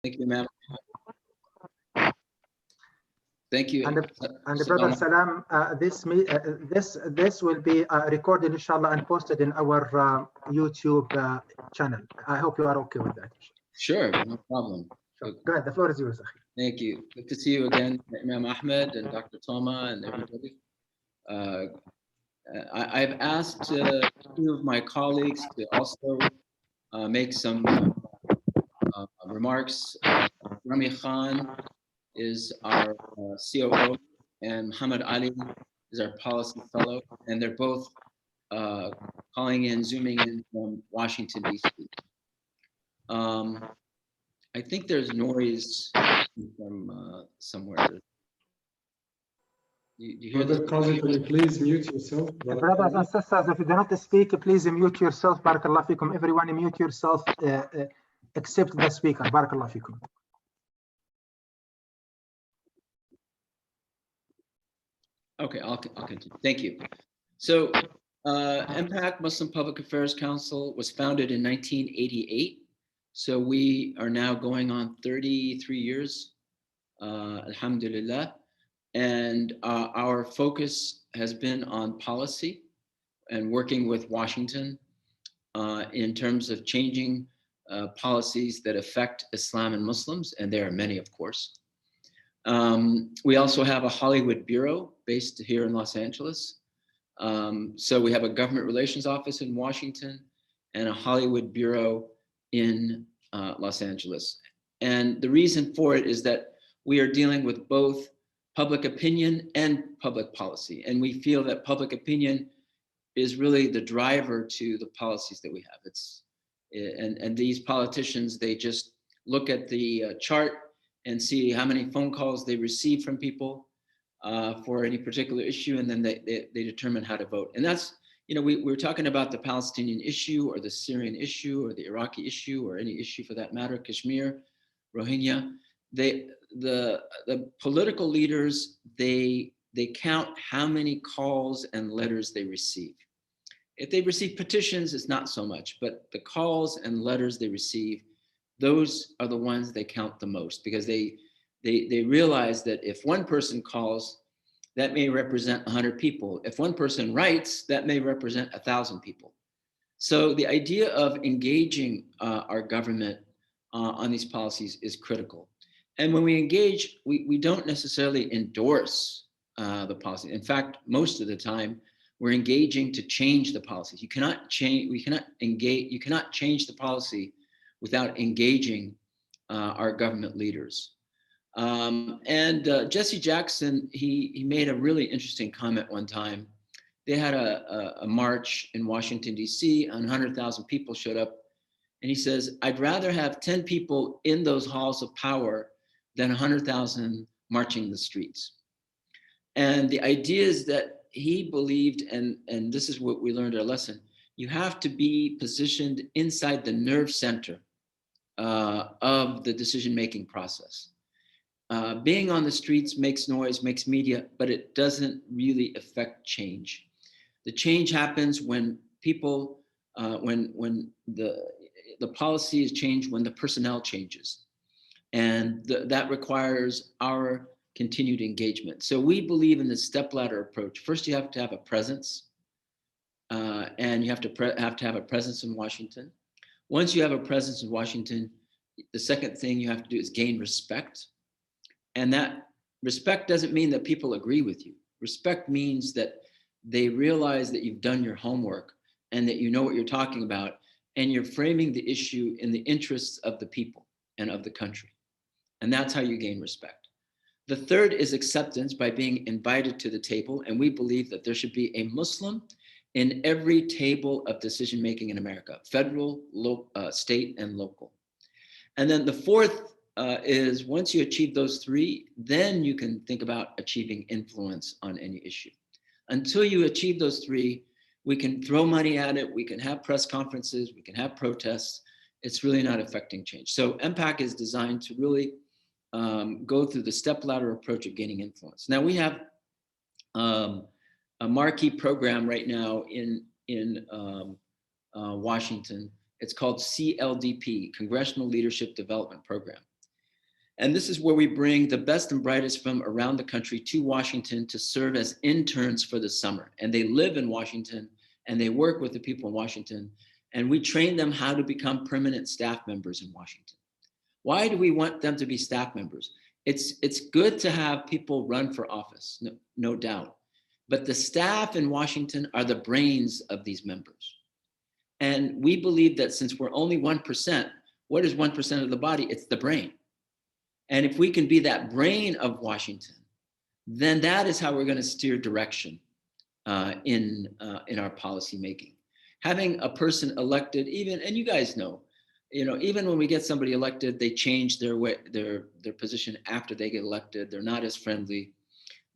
Thank you, ma'am. Thank you. And Brother Salam, this will be recorded, inshallah, and posted in our YouTube channel. I hope you are okay with that. Sure, no problem. Sure. Go ahead, the floor is yours. Thank you. Good to see you again, Imam Ahmed and Dr. Toma and everybody. I've asked two of my colleagues to also make some remarks. Rami Khan is our COO, and Muhammad Ali is our policy fellow, and they're both calling in, zooming in from Washington, D.C. I think there's noise from somewhere. You hear Brother Qazi, can you please mute yourself? Brothers and sisters, if you do not speak, please mute yourself. Barakallah fikum. Everyone mute yourself except the speaker. Barakallah fikum. Okay, I'll continue. Thank you. So MPAC, Muslim Public Affairs Council, was founded in 1988. So we are now going on 33 years, alhamdulillah. And our focus has been on policy and working with Washington in terms of changing policies that affect Islam and Muslims, and there are many, of course. We also have a Hollywood bureau based here in Los Angeles. So we have a government relations office in Washington and a Hollywood bureau in Los Angeles. And the reason for it is that we are dealing with both public opinion and public policy. And we feel that public opinion is really the driver to the policies that we have. And these politicians, they just look at the chart and see how many phone calls they receive from people for any particular issue, and then they determine how to vote. And that's, we're talking about the Palestinian issue or the Syrian issue or the Iraqi issue or any issue for that matter, Kashmir, Rohingya. The political leaders, they count how many calls and letters they receive. If they receive petitions, it's not so much, but the calls and letters they receive, those are the ones they count the most, because they realize that if one person calls, that may represent 100 people. If one person writes, that may represent 1,000 people. So the idea of engaging our government on these policies is critical. And when we engage, we don't necessarily endorse the policy. In fact, most of the time, we're engaging to change the policies. You cannot change the policy without engaging our government leaders. Jesse Jackson, he made a really interesting comment one time. They had a march in Washington, D.C., and 100,000 people showed up. And he says, I'd rather have 10 people in those halls of power than 100,000 marching the streets. And the idea is that he believed, and this is what we learned our lesson, you have to be positioned inside the nerve center of the decision-making process. Being on the streets makes noise, makes media, but it doesn't really affect change. The change happens when people, when the policy is changed, when the personnel changes. And that requires our continued engagement. So we believe in the stepladder approach. First, you have to have a presence, and you have to have a presence in Washington. Once you have a presence in Washington, the second thing you have to do is gain respect. And that respect doesn't mean that people agree with you. Respect means that they realize that you've done your homework and that you know what you're talking about, and you're framing the issue in the interests of the people and of the country. And that's how you gain respect. The third is acceptance, by being invited to the table. And we believe that there should be a Muslim in every table of decision-making in America, federal, state, and local. And then the fourth is, once you achieve those three, then you can think about achieving influence on any issue. Until you achieve those three, we can throw money at it, we can have press conferences, we can have protests. It's really not affecting change. So MPAC is designed to really go through the stepladder approach of gaining influence. Now we have a marquee program right now in Washington. It's called CLDP, Congressional Leadership Development Program. And this is where we bring the best and brightest from around the country to Washington to serve as interns for the summer. And they live in Washington and they work with the people in Washington. And we train them how to become permanent staff members in Washington. Why do we want them to be staff members? It's good to have people run for office, no doubt. But the staff in Washington are the brains of these members. And we believe that since we're only 1%, what is 1% of the body? It's the brain. And if we can be that brain of Washington, then that is how we're going to steer direction in our policy making. Having a person elected, even, and you guys know, even when we get somebody elected, they change their position after they get elected. They're not as friendly.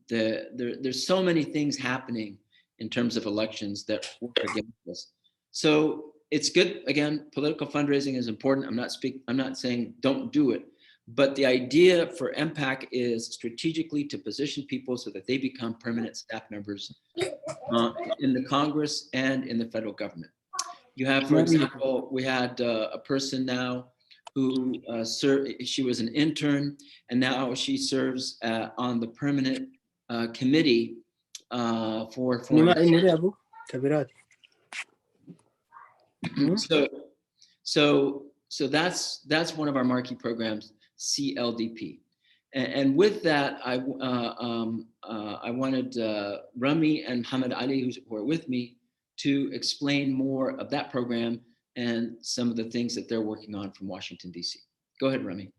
There's so many things happening in terms of elections that work against us. So it's good. Again, political fundraising is important. I'm not saying don't do it. But the idea for MPAC is strategically to position people so that they become permanent staff members in the Congress and in the federal government. You have, for example, we had a person now who she was an intern, and now she serves on the permanent committee for foreign. So that's one of our marquee programs, CLDP. And with that, I wanted Rami and Hamad Ali, who are with me, to explain more of that program and some of the things that they're working on from Washington, D.C. Go ahead, Rami.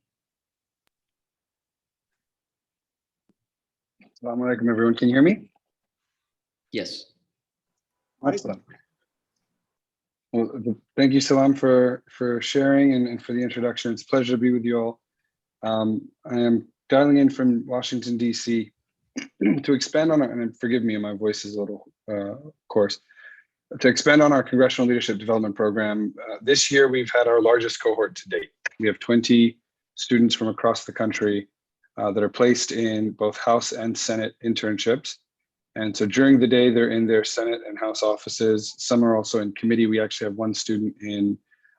Assalamu alaikum, everyone. Can you hear me? Yes. Excellent. Well, thank you, Salam, for sharing and for the introduction. It's a pleasure to be with you all. I am dialing in from Washington, D.C. to expand on, and forgive me, my voice is a little coarse, to expand on our Congressional Leadership Development Program. This year, we've had our largest cohort to date. We have 20 students from across the country that are placed in both House and Senate internships. And so during the day, they're in their Senate and House offices. Some are also in committee. We actually have one student in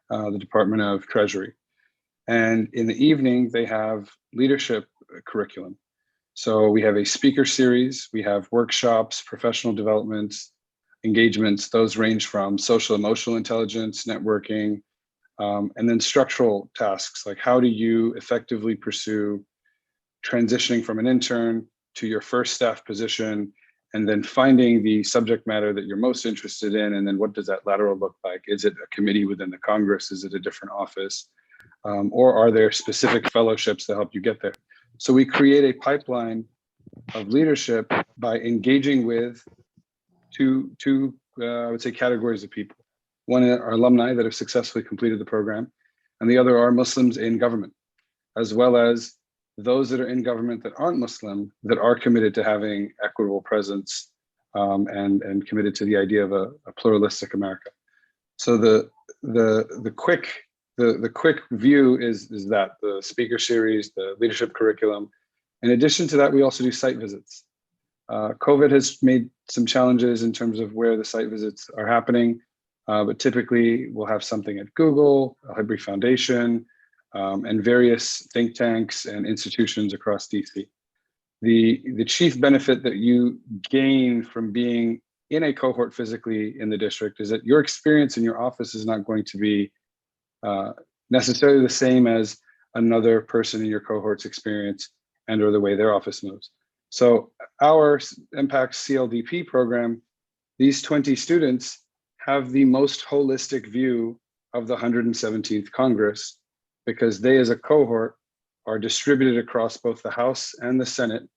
the Department of Treasury. And in the evening, they have leadership curriculum. So we have a speaker series, we have workshops, professional developments, engagements. Those range from social emotional intelligence, networking, and then structural tasks, like how do you effectively pursue transitioning from an intern to your first staff position, and then finding the subject matter that you're most interested in, and then what does that lateral look like? Is it a committee within the Congress? Is it a different office? Or are there specific fellowships that help you get there? So we create a pipeline of leadership by engaging with two I would say, categories of people. One are alumni that have successfully completed the program, and the other are Muslims in government, as well as those that are in government that aren't Muslim, that are committed to having equitable presence and committed to the idea of a pluralistic America. So the quick view is that the speaker series, the leadership curriculum. In addition to that, we also do site visits. COVID has made some challenges in terms of where the site visits are happening, but typically we'll have something at Google, Al-Hibri Foundation, and various think tanks and institutions across DC. The chief benefit that you gain from being in a cohort physically in the district is that your experience in your office is not going to be necessarily the same as another person in your cohort's experience and or the way their office moves. So our MPAC CLDP program, these 20 students have the most holistic view of the 117th Congress, because they as a cohort are distributed across both the House and the Senate,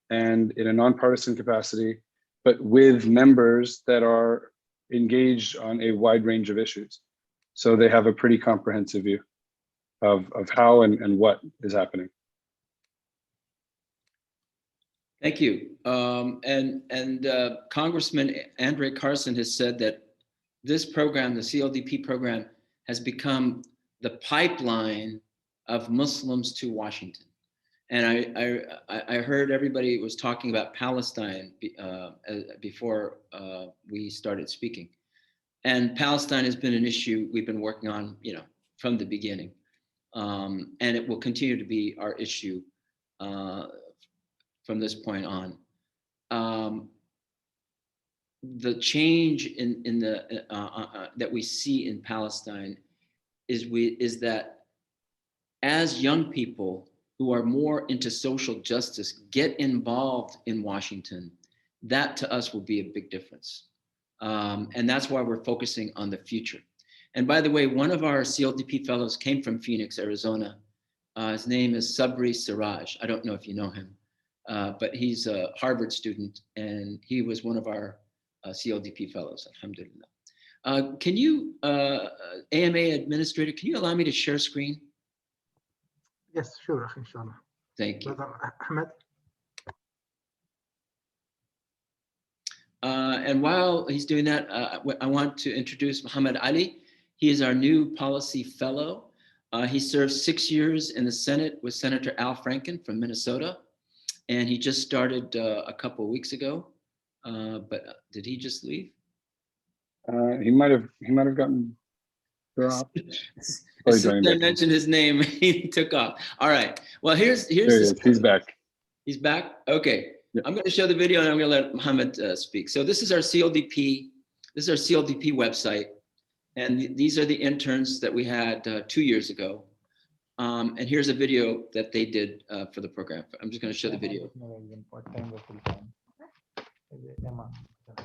and in a nonpartisan capacity, but with members that are engaged on a wide range of issues. So they have a pretty comprehensive view of how and what is happening. Thank you. Congressman Andre Carson has said that this program, the CLDP program, has become the pipeline of Muslims to Washington. And I heard everybody was talking about Palestine before we started speaking. And Palestine has been an issue we've been working on, from the beginning. And it will continue to be our issue from this point on. The change in the that we see in Palestine is that as young people who are more into social justice get involved in Washington, that to us will be a big difference. And that's why we're focusing on the future. And by the way, one of our CLDP fellows came from Phoenix, Arizona. His name is Sabri Siraj. I don't know if you know him, but he's a Harvard student, and he was one of our CLDP fellows, alhamdulillah. Can you, AMA administrator, can you allow me to share screen? Yes, sure, inshallah. Thank you. Brother Ahmed. And while he's doing that, I want to introduce Muhammad Ali. He is our new policy fellow. He served 6 years in the Senate with Senator Al Franken from Minnesota. And he just started a couple of weeks ago. But did he just leave? He might have gotten dropped. As soon as I mentioned his name, he took off. All right. Well, here's There he is. He's back. He's back. Okay. Yeah. I'm going to show the video and I'm going to let Mohammed speak. So this is our CLDP. This is our CLDP website, and these are the interns that we had 2 years ago. And here's a video that they did for the program. I'm just going to show the video.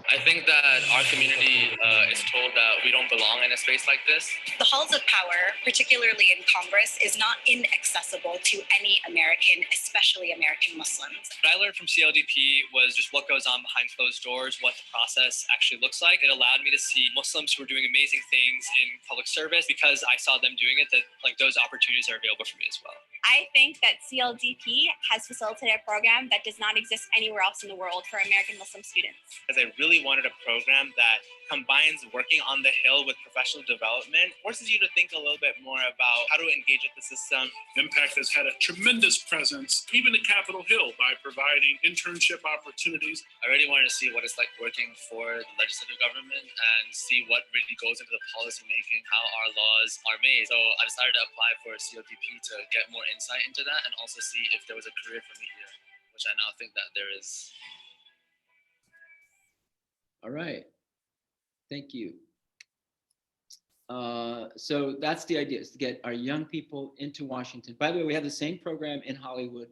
I think that our community is told that we don't belong in a space like this. The halls of power, particularly in Congress, is not inaccessible to any American, especially American Muslims. What I learned from CLDP was just what goes on behind closed doors, what the process actually looks like. It allowed me to see Muslims who are doing amazing things in public service because I saw them doing it, that like those opportunities are available for me as well. I think that CLDP has facilitated a program that does not exist anywhere else in the world for American Muslim students. Because I really wanted a program that combines working on the Hill with professional development, forces you to think a little bit more about how to engage with the system. MPAC has had a tremendous presence, even at Capitol Hill, by providing internship opportunities. I really wanted to see what it's like working for the legislative government and see what really goes into the policy making, how our laws are made. So I decided to apply for CLDP to get more insight into that and also see if there was a career for me here, which I now think that there is. All right. Thank you. So that's the idea, is to get our young people into Washington. By the way, we have the same program in Hollywood.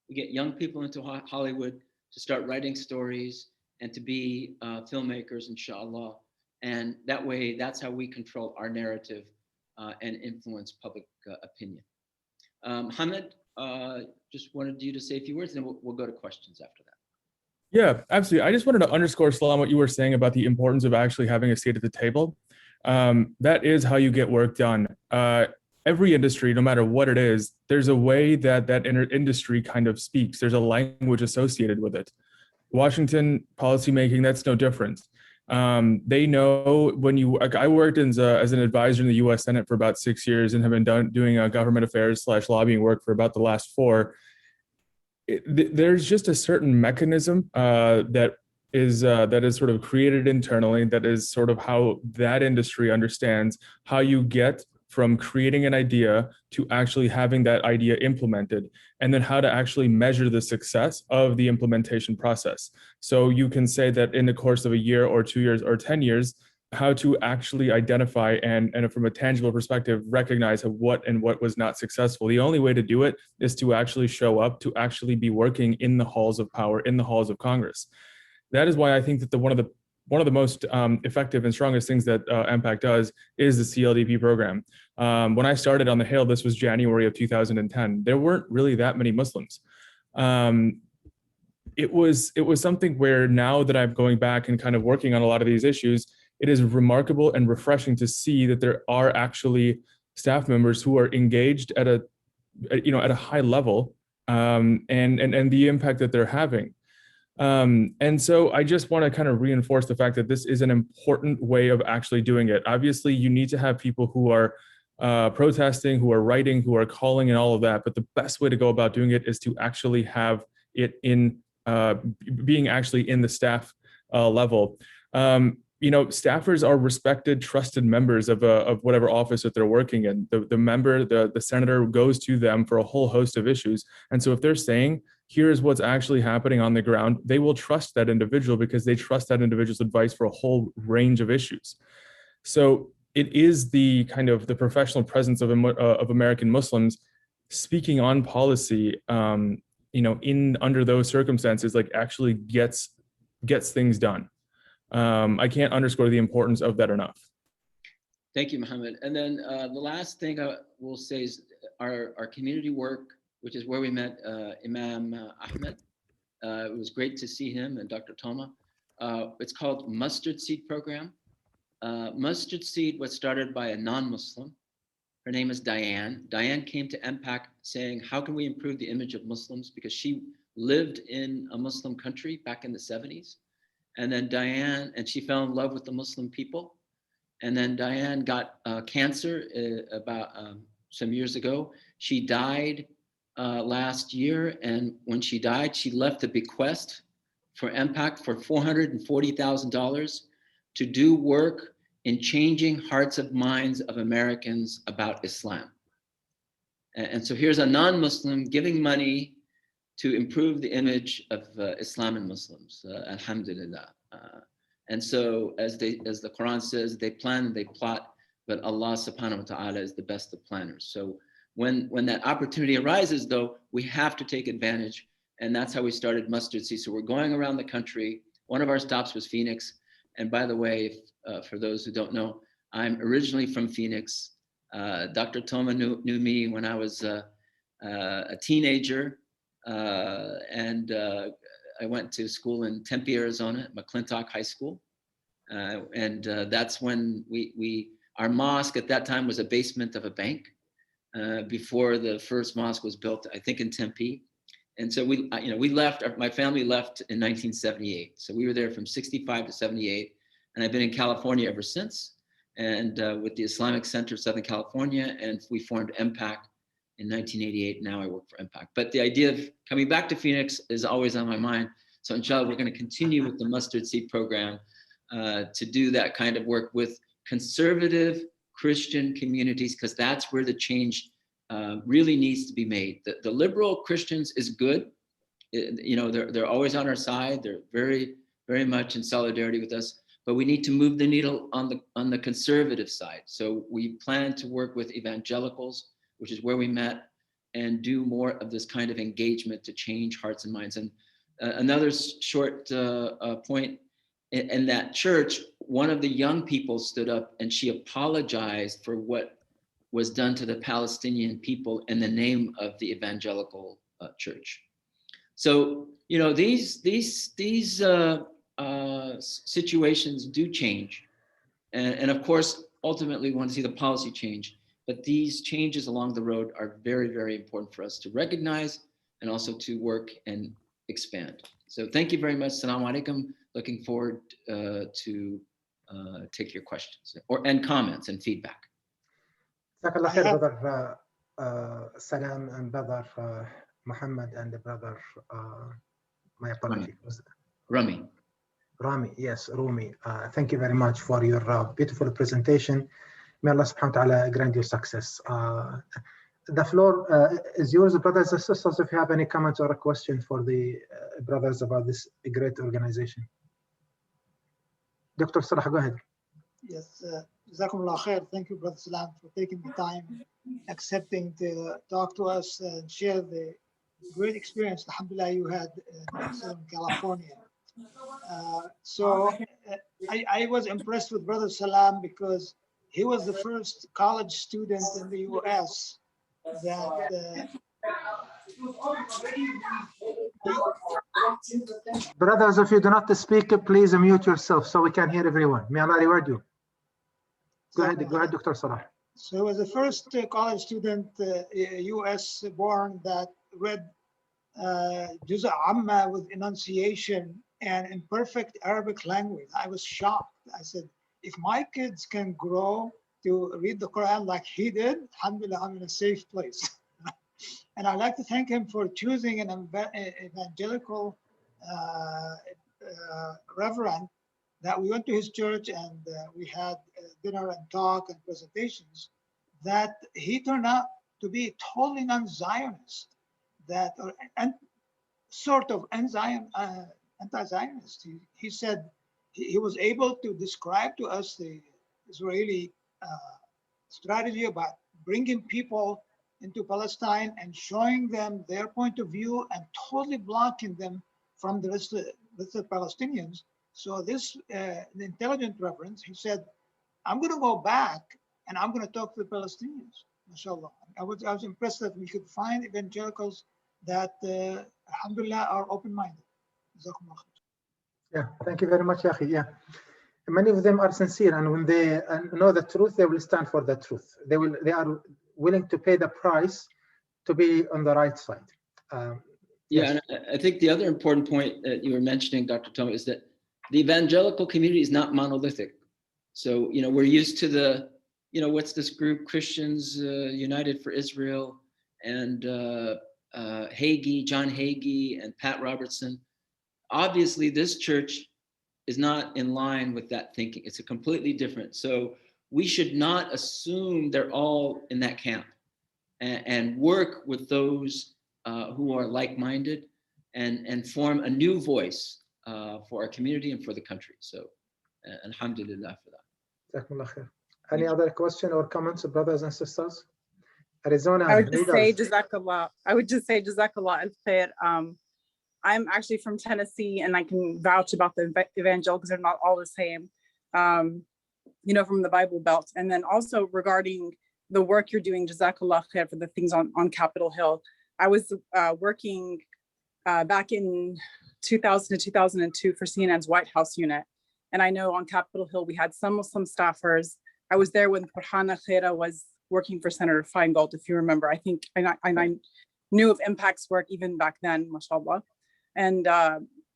We get young people into Hollywood to start writing stories and to be filmmakers, inshallah. And that way, that's how we control our narrative and influence public opinion. Hamid, just wanted you to say a few words, and then we'll go to questions after that. Yeah, absolutely. I just wanted to underscore, Salam, what you were saying about the importance of actually having a seat at the table. That is how you get work done. Every industry, no matter what it is, there's a way that that industry kind of speaks. There's a language associated with it. Washington policymaking, that's no different. They know when you, like, I worked as an advisor in the US Senate for about 6 years and have been doing government affairs / lobbying work for about the last 4. There's just a certain mechanism that is sort of created internally, that is sort of how that industry understands how you get from creating an idea to actually having that idea implemented, and then how to actually measure the success of the implementation process. So you can say that in the course of a year or 2 years or 10 years, how to actually identify and from a tangible perspective, recognize what was not successful. The only way to do it is to actually show up, to actually be working in the halls of power, in the halls of Congress. That is why I think that one of the most effective and strongest things that MPAC does is the CLDP program. When I started on the Hill, this was January of 2010. There weren't really that many Muslims. It was something where now that I'm going back and kind of working on a lot of these issues, it is remarkable and refreshing to see that there are actually staff members who are engaged at a high level, and the impact that they're having. And so I just want to kind of reinforce the fact that this is an important way of actually doing it. Obviously, you need to have people who are protesting, who are writing, who are calling, and all of that. But the best way to go about doing it is to actually have it in being actually in the staff level. staffers are respected, trusted members of whatever office that they're working in. The member, the senator goes to them for a whole host of issues. And so if they're saying, here's what's actually happening on the ground, they will trust that individual because they trust that individual's advice for a whole range of issues. So it is the kind of the professional presence of American Muslims speaking on policy, under those circumstances, like actually gets things done. I can't underscore the importance of that enough. Thank you, Mohammed. And then the last thing I will say is our community work, which is where we met Imam Ahmed. It was great to see him and Dr. Toma. It's called Mustard Seed Program. Mustard Seed was started by a non-Muslim. Her name is Diane. Diane came to MPAC saying, how can we improve the image of Muslims? Because she lived in a Muslim country back in the 70s. And then she fell in love with the Muslim people. And then Diane got cancer about some years ago. She died last year. And when she died, she left a bequest for MPAC for $440,000 to do work in changing hearts and minds of Americans about Islam. And so here's a non-Muslim giving money to improve the image of Islam and Muslims, alhamdulillah. And so as the Quran says, they plan and they plot, but Allah subhanahu wa ta'ala is the best of planners. So when that opportunity arises though, we have to take advantage. And that's how we started Mustard Seed. So we're going around the country. One of our stops was Phoenix. And by the way, for those who don't know, I'm originally from Phoenix. Dr. Toma knew me when I was a teenager. And I went to school in Tempe, Arizona, McClintock High School. And that's when our mosque at that time was a basement of a bank before the first mosque was built, I think in Tempe. And so we left, my family left in 1978. So we were there from 65 to 78. And I've been in California ever since. And with the Islamic Center of Southern California, and we formed MPAC in 1988. Now I work for MPAC. But the idea of coming back to Phoenix is always on my mind. So inshallah, we're going to continue with the Mustard Seed Program to do that kind of work with conservative Christian communities, because that's where the change really needs to be made. The liberal Christians is good. They're always on our side. They're very, very much in solidarity with us. But we need to move the needle on the conservative side. So we plan to work with evangelicals, which is where we met, and do more of this kind of engagement to change hearts and minds. And another short point, in that church, one of the young people stood up and she apologized for what was done to the Palestinian people in the name of the evangelical church. So, these situations do change. And of course, ultimately we want to see the policy change. But these changes along the road are very, very important for us to recognize and also to work and expand. So thank you very much. Assalamu alaikum. Looking forward to take your questions and comments and feedback. Jazakallah khair, brother Salam, and brother Muhammad, and brother, my apologies. Rami, yes, Rumi. Thank you very much for your beautiful presentation. May Allah subhanahu wa ta'ala grant you success. The floor is yours, brothers and sisters, if you have any comments or a question for the brothers about this great organization. Dr. Salah, go ahead. Yes, Jazakumullah khair. Thank you, Brother Salam, for taking the time, accepting to talk to us and share the great experience, alhamdulillah, you had in Southern California. I was impressed with Brother Salam because he was the first college student in the US that Brothers, if you do not speak, please mute yourself so we can hear everyone. May Allah reward you. Go ahead, Dr. Salah. So he was the first college student, US born, that read Juz' Amma with enunciation and in perfect Arabic language. I was shocked. I said, if my kids can grow to read the Quran like he did, alhamdulillah, I'm in a safe place. And I'd like to thank him for choosing an evangelical reverend that we went to his church and we had dinner and talk and presentations, that he turned out to be totally non-Zionist, that and sort of anti-Zionist. He said he was able to describe to us the Israeli strategy about bringing people into Palestine and showing them their point of view and totally blocking them from the rest of the Palestinians. So this, the intelligent reference, he said, I'm going to go back and I'm going to talk to the Palestinians, mashallah. I was impressed that we could find evangelicals that, alhamdulillah, are open-minded. Yeah, thank you very much, Yahi. Yeah, many of them are sincere, and when they know the truth, they will stand for the truth. They are willing to pay the price to be on the right side. Yeah, and I think the other important point that you were mentioning, Dr. Toma, is that the evangelical community is not monolithic. So, you know, we're used to the, you know, what's this group, Christians United for Israel, and Hagee, John Hagee, and Pat Robertson. Obviously, this church is not in line with that thinking. It's a completely different. So we should not assume they're all in that camp, and work with those who are like-minded and form a new voice for our community and for the country. So alhamdulillah for that. Any other question or comments, brothers and sisters? Arizona. I would just say Jazakallah. I would just say Jazakallah al-Khair. I'm actually from Tennessee, and I can vouch about the evangelicals. They're not all the same, you know, from the Bible Belt. And then also regarding the work you're doing, Jazakallah khair, for the things on Capitol Hill. I was working back in 2000 to 2002 for CNN's White House unit. And I know on Capitol Hill, we had some Muslim staffers. I was there when Farhana Khaira was working for Senator Feingold, if you remember. I think, and I knew of MPAC's work even back then, mashallah. And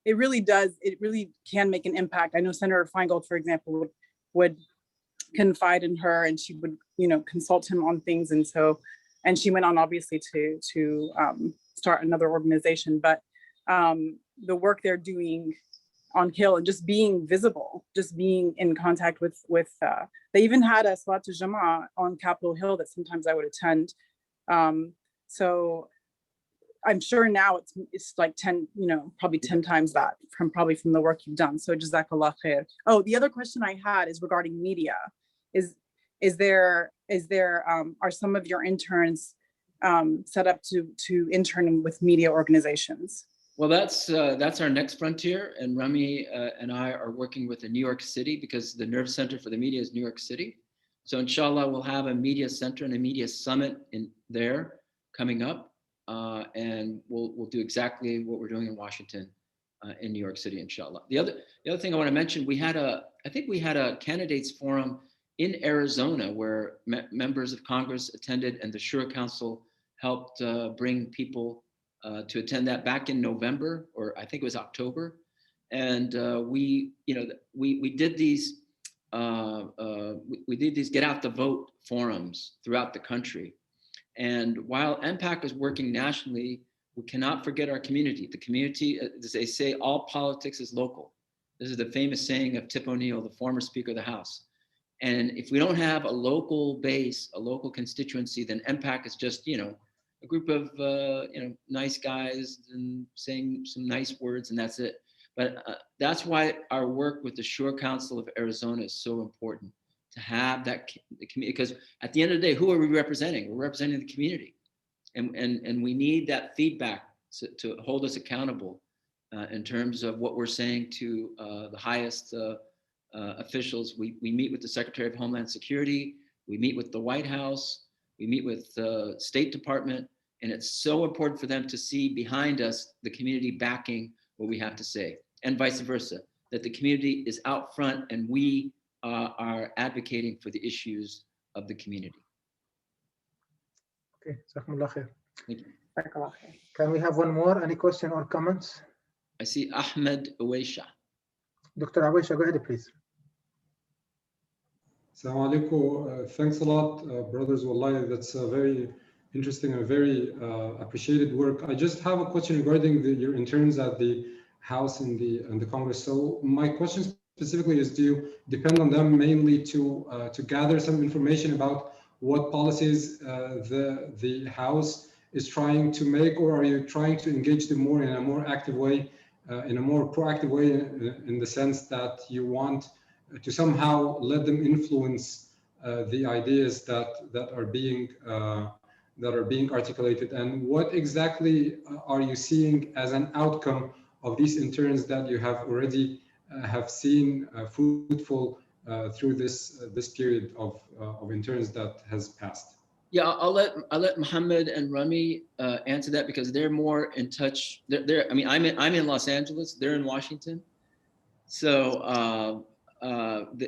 it really can make an impact. I know Senator Feingold, for example, would confide in her, and she would, you know, consult him on things. And so, and she went on obviously to start another organization, but the work they're doing on Hill and just being visible, just being in contact with they even had a Salatul Jama'ah on Capitol Hill that sometimes I would attend. So I'm sure now it's like 10, you know, probably 10 times that from the work you've done. So Jazakallah khair. Oh, the other question I had is regarding media. Are some of your interns set up to intern with media organizations? Well, that's our next frontier, and Rami and I are working with the New York City, because the nerve center for the media is New York City. So inshallah, we'll have a media center and a media summit in there coming up, and we'll do exactly what we're doing in Washington, in New York City, inshallah. The other thing I want to mention, I think we had a candidates forum in Arizona where members of Congress attended, and the Shura Council helped bring people to attend that back in November, or I think it was October. And we did these get out the vote forums throughout the country. And while MPAC is working nationally, we cannot forget our community. The community, as they say, all politics is local. This is the famous saying of Tip O'Neill, the former Speaker of the House. And if we don't have a local base, a local constituency, then MPAC is just, you know, a group of nice guys and saying some nice words, and that's it. But that's why our work with the Shura Council of Arizona is so important, to have the community, because at the end of the day, who are we representing? We're representing the community, and we need that feedback to hold us accountable in terms of what we're saying to the highest officials. We meet with the Secretary of Homeland Security, we meet with the White House, we meet with the State Department, and it's so important for them to see behind us the community backing what we have to say, and vice versa, that the community is out front and we are advocating for the issues of the community. Okay, Jazakumullah khair. Thank you. Can we have one more? Any question or comments? I see Ahmed Awaisha. Dr. Awaisha, go ahead, please. Assalamu alaikum. Thanks a lot, brothers. Wallahi, that's a very interesting and very appreciated work. I just have a question regarding your interns at the House and the Congress. So my question specifically is, do you depend on them mainly to gather some information about what policies the House is trying to make, or are you trying to engage them more in a more active way, in a more proactive way, in the sense that you want to somehow let them influence the ideas that are being articulated? And what exactly are you seeing as an outcome of these interns that you have already have seen fruitful through this period of interns that has passed? Yeah, I'll let Mohammed and Rami answer that, because they're more in touch. I mean, I'm in Los Angeles. They're in Washington, so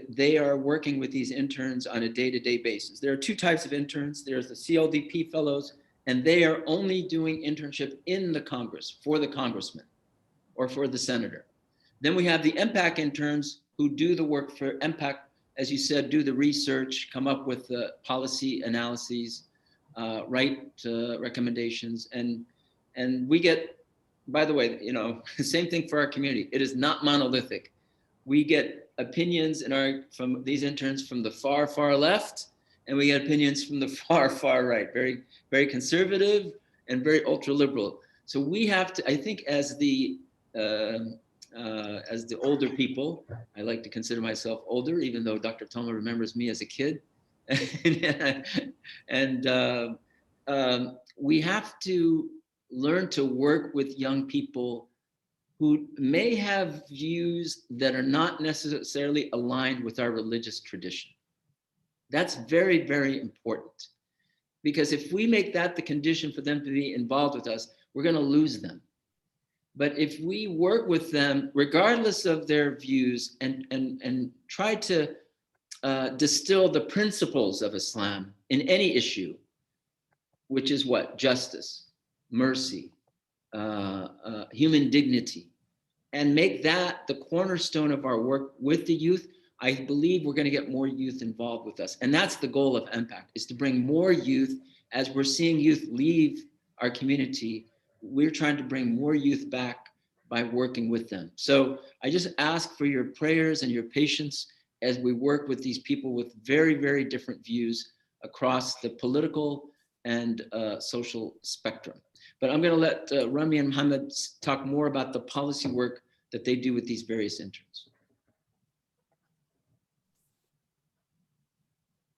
they are working with these interns on a day-to-day basis. There are two types of interns. There's the CLDP fellows, and they are only doing internship in the Congress for the congressman or for the senator. Then we have the MPAC interns who do the work for MPAC, as you said, do the research, come up with the policy analyses, write recommendations, and we get, by the way, you know, same thing for our community. It is not monolithic. We get opinions from these interns from the far, far left, and we get opinions from the far, far right, very, very conservative and very ultra liberal. So we have to, I think, as the older people, I like to consider myself older, even though Dr. Toma remembers me as a kid. And we have to learn to work with young people who may have views that are not necessarily aligned with our religious tradition. That's very, very important, because if we make that the condition for them to be involved with us, we're going to lose them. But if we work with them, regardless of their views, and try to distill the principles of Islam in any issue, which is what? Justice, mercy, human dignity, and make that the cornerstone of our work with the youth, I believe we're going to get more youth involved with us. And that's the goal of MPAC, is to bring more youth. As we're seeing youth leave our community, we're trying to bring more youth back by working with them. So I just ask for your prayers and your patience as we work with these people with very, very different views across the political and social spectrum. But I'm going to let Rami and Mohammed talk more about the policy work that they do with these various interns.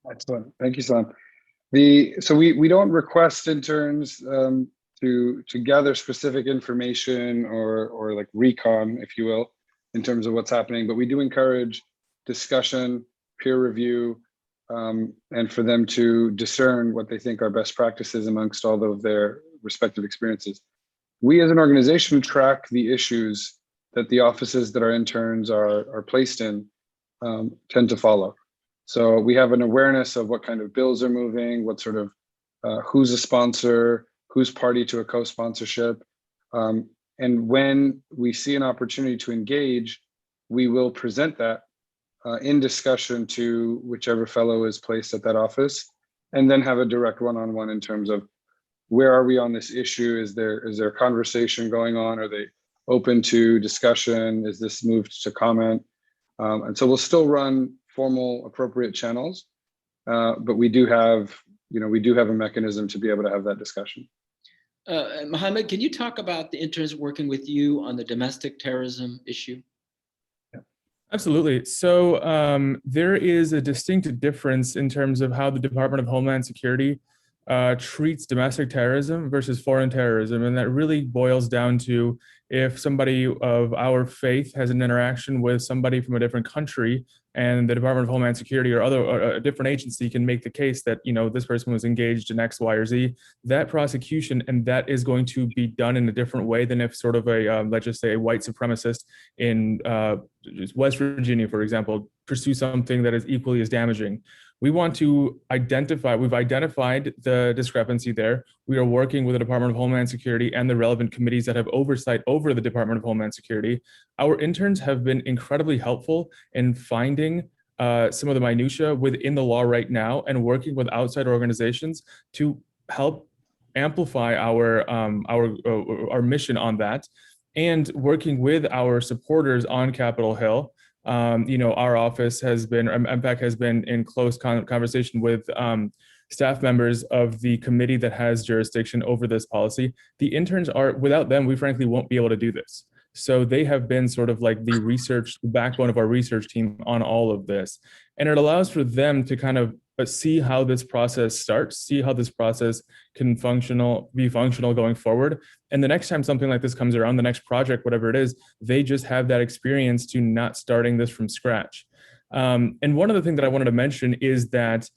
Excellent. Thank you, Salam. So we don't request interns to gather specific information or like recon, if you will, in terms of what's happening, but we do encourage discussion, peer review, and for them to discern what they think are best practices amongst all of their respective experiences. We as an organization track the issues that the offices that our interns are placed in tend to follow. So we have an awareness of what kind of bills are moving, what sort of, who's a sponsor, who's party to a co-sponsorship. And when we see an opportunity to engage, we will present that in discussion to whichever fellow is placed at that office, and then have a direct one-on-one in terms of where are we on this issue? Is there a conversation going on? Are they open to discussion? Is this moved to comment? And so we'll still run formal, appropriate channels, but we do have a mechanism to be able to have that discussion. Mohammed, can you talk about the interns working with you on the domestic terrorism issue? Absolutely. So there is a distinct difference in terms of how the Department of Homeland Security treats domestic terrorism versus foreign terrorism. And that really boils down to if somebody of our faith has an interaction with somebody from a different country, and the Department of Homeland Security or a different agency can make the case that, you know, this person was engaged in X, Y, or Z, that prosecution, and that is going to be done in a different way than if sort of a, let's just say, a white supremacist in West Virginia, for example, pursue something that is equally as damaging. We want to we've identified the discrepancy there. We are working with the Department of Homeland Security and the relevant committees that have oversight over the Department of Homeland Security. Our interns have been incredibly helpful in finding some of the minutia within the law right now and working with outside organizations to help amplify our mission on that, and working with our supporters on Capitol Hill Our office has been, MPAC has been in close conversation with staff members of the committee that has jurisdiction over this policy. The interns are, without them, we frankly won't be able to do this. So they have been sort of like the backbone of our research team on all of this. And it allows for them to kind of see how this process starts, see how this process can be functional going forward. And the next time something like this comes around, the next project, whatever it is, they just have that experience to not starting this from scratch. And one of the things that I wanted to mention is that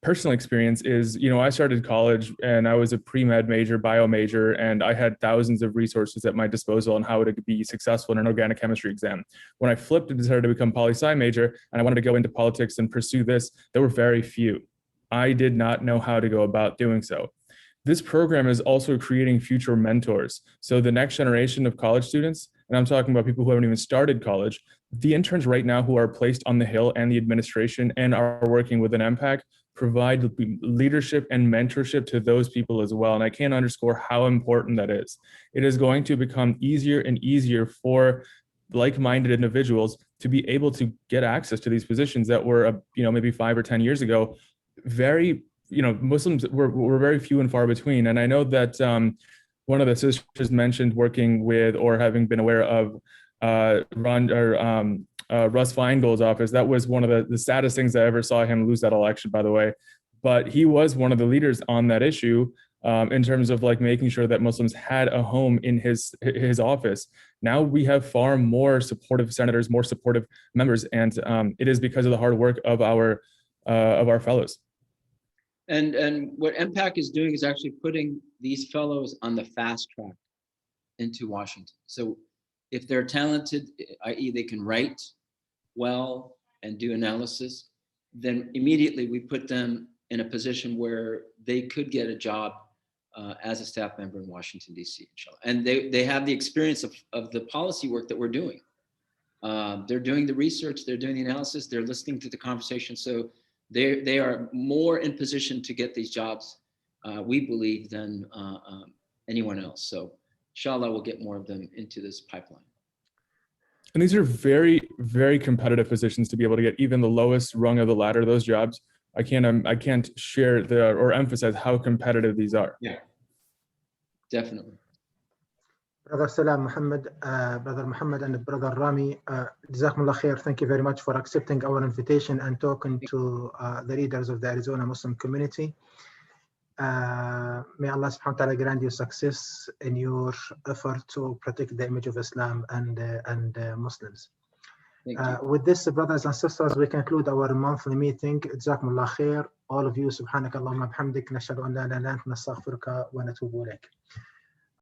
personal experience is, I started college and I was a pre-med major, bio major, and I had thousands of resources at my disposal on how to be successful in an organic chemistry exam. When I flipped and decided to become poli-sci major and I wanted to go into politics and pursue this, there were very few. I did not know how to go about doing so. This program is also creating future mentors. So the next generation of college students, and I'm talking about people who haven't even started college, the interns right now who are placed on the Hill and the administration and are working with an MPAC provide leadership and mentorship to those people as well. And I can't underscore how important that is. It is going to become easier and easier for like-minded individuals to be able to get access to these positions that were, maybe 5 or 10 years ago, Muslims were very few and far between. And I know that one of the sisters mentioned working with or having been aware of Russ Feingold's office. That was one of the saddest things I ever saw him lose that election, by the way. But he was one of the leaders on that issue in terms of like making sure that Muslims had a home in his office. Now we have far more supportive senators, more supportive members, and it is because of the hard work of our fellows. And what MPAC is doing is actually putting these fellows on the fast track into Washington. So if they're talented, i.e. they can write well and do analysis, then immediately we put them in a position where they could get a job as a staff member in Washington, D.C. And they have the experience of the policy work that we're doing. They're doing the research, they're doing the analysis, they're listening to the conversation. So they are more in position to get these jobs, we believe, than anyone else. So inshallah, we'll get more of them into this pipeline. And these are very, very competitive positions to be able to get even the lowest rung of the ladder, those jobs. I can't share or emphasize how competitive these are. Yeah, definitely. Brother Salam, Brother Muhammad and Brother Rami, Jazakumullah khair. Thank you very much for accepting our invitation and talking to the leaders of the Arizona Muslim community. May Allah subhanahu wa ta'ala grant you success in your effort to protect the image of Islam and Muslims. With this, brothers and sisters, we conclude our monthly meeting. Jazakumullah khair. All of you, subhanakallahumma bihamdik, nashhadu an la ilaha illa anta nastaghfiruka wa natubu ilayk.